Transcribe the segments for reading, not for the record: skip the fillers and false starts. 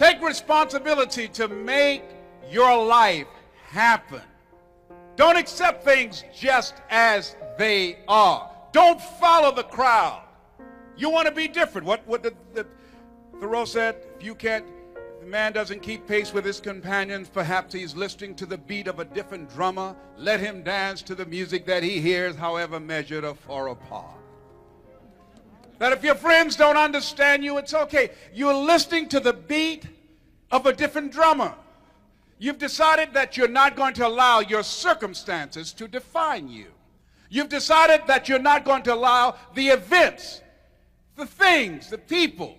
Take responsibility to make your life happen. Don't accept things just as they are. Don't follow the crowd. You want to be different. What Thoreau said, if the man doesn't keep pace with his companions, perhaps he's listening to the beat of a different drummer. Let him dance to the music that he hears, however measured or far apart. That if your friends don't understand you, it's okay. You're listening to the beat of a different drummer. You've decided that you're not going to allow your circumstances to define you. You've decided that you're not going to allow the events, the things, the people,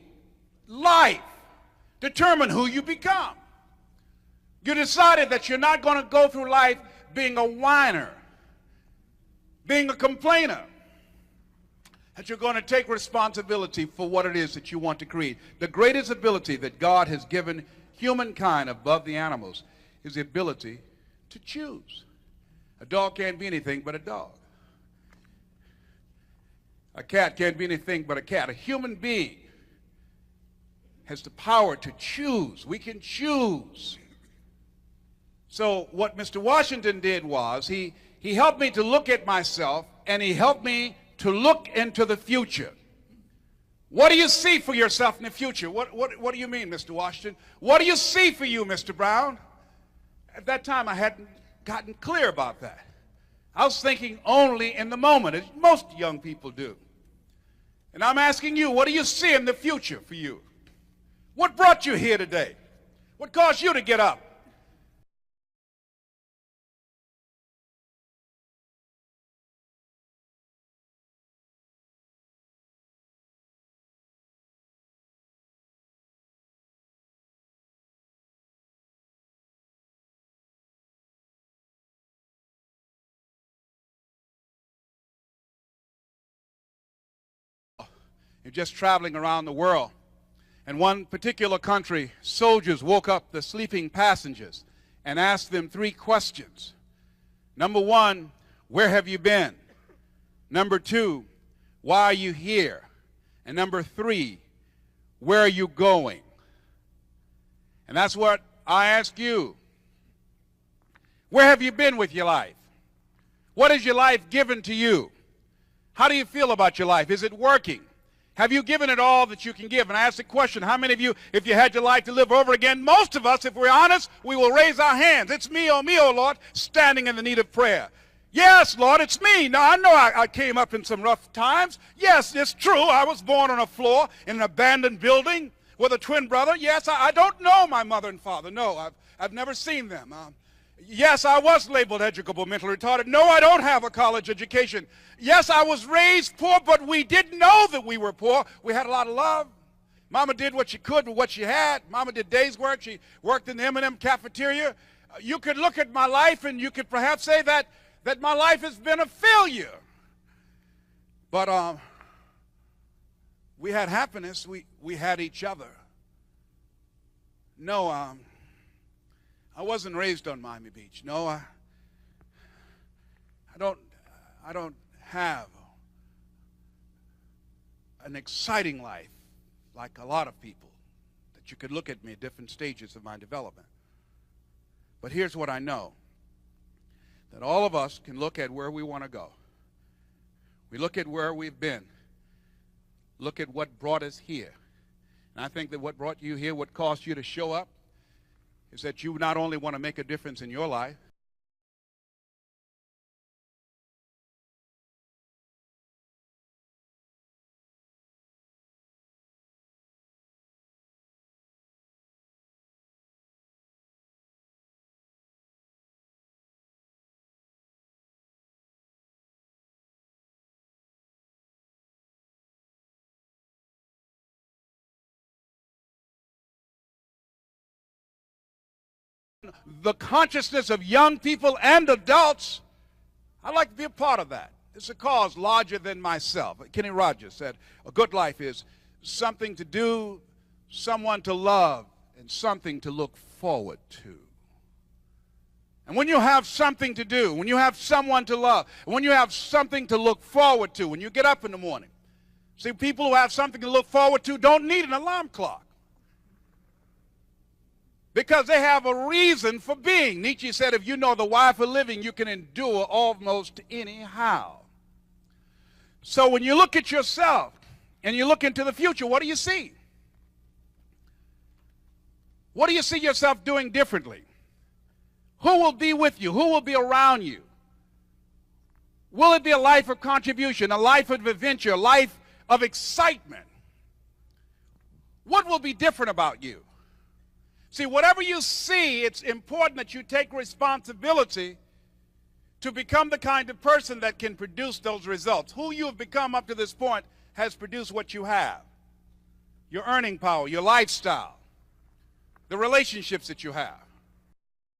life, determine who you become. You decided that you're not going to go through life being a whiner, being a complainer, that you're going to take responsibility for what it is that you want to create. The greatest ability that God has given humankind above the animals is the ability to choose. A dog can't be anything but a dog. A cat can't be anything but a cat. A human being has the power to choose. We can choose. So what Mr. Washington did was he helped me to look at myself, and he helped me to look into the future. What do you see for yourself in the future? What do you mean, Mr. Washington? What do you see for you, Mr. Brown? At that time, I hadn't gotten clear about that. I was thinking only in the moment, as most young people do. And I'm asking you, what do you see in the future for you? What brought you here today? What caused you to get up? You're just traveling around the world. In one particular country, soldiers woke up the sleeping passengers and asked them 3 questions. Number 1, where have you been? Number 2, why are you here? And number 3, where are you going? And that's what I ask you. Where have you been with your life? What has your life given to you? How do you feel about your life? Is it working? Have you given it all that you can give? And I ask the question, how many of you, if you had your life to live over again, most of us, if we're honest, we will raise our hands. It's me, oh Lord, standing in the need of prayer. Yes, Lord, it's me. Now, I know I came up in some rough times. Yes, it's true. I was born on a floor in an abandoned building with a twin brother. Yes, I don't know my mother and father. No, I've never seen them. Yes, I was labeled educable, mentally retarded. No, I don't have a college education. Yes, I was raised poor, but we didn't know that we were poor. We had a lot of love. Mama did what she could with what she had. Mama did day's work. She worked in the M&M cafeteria. You could look at my life and you could perhaps say that my life has been a failure. But we had happiness. We had each other. No, I wasn't raised on Miami Beach. No, I don't have an exciting life like a lot of people that you could look at me at different stages of my development. But here's what I know, that all of us can look at where we want to go. We look at where we've been, look at what brought us here. And I think that what brought you here, what caused you to show up, is that you not only want to make a difference in your life, the consciousness of young people and adults. I'd like to be a part of that. It's a cause larger than myself. Kenny Rogers said, a good life is something to do, someone to love, and something to look forward to. And when you have something to do, when you have someone to love, when you have something to look forward to, when you get up in the morning, see, people who have something to look forward to don't need an alarm clock. Because they have a reason for being. Nietzsche said, if you know the why for living, you can endure almost anyhow. So when you look at yourself and you look into the future, what do you see? What do you see yourself doing differently? Who will be with you? Who will be around you? Will it be a life of contribution, a life of adventure, a life of excitement? What will be different about you? See, whatever you see, it's important that you take responsibility to become the kind of person that can produce those results. Who you have become up to this point has produced what you have. Your earning power, your lifestyle, the relationships that you have.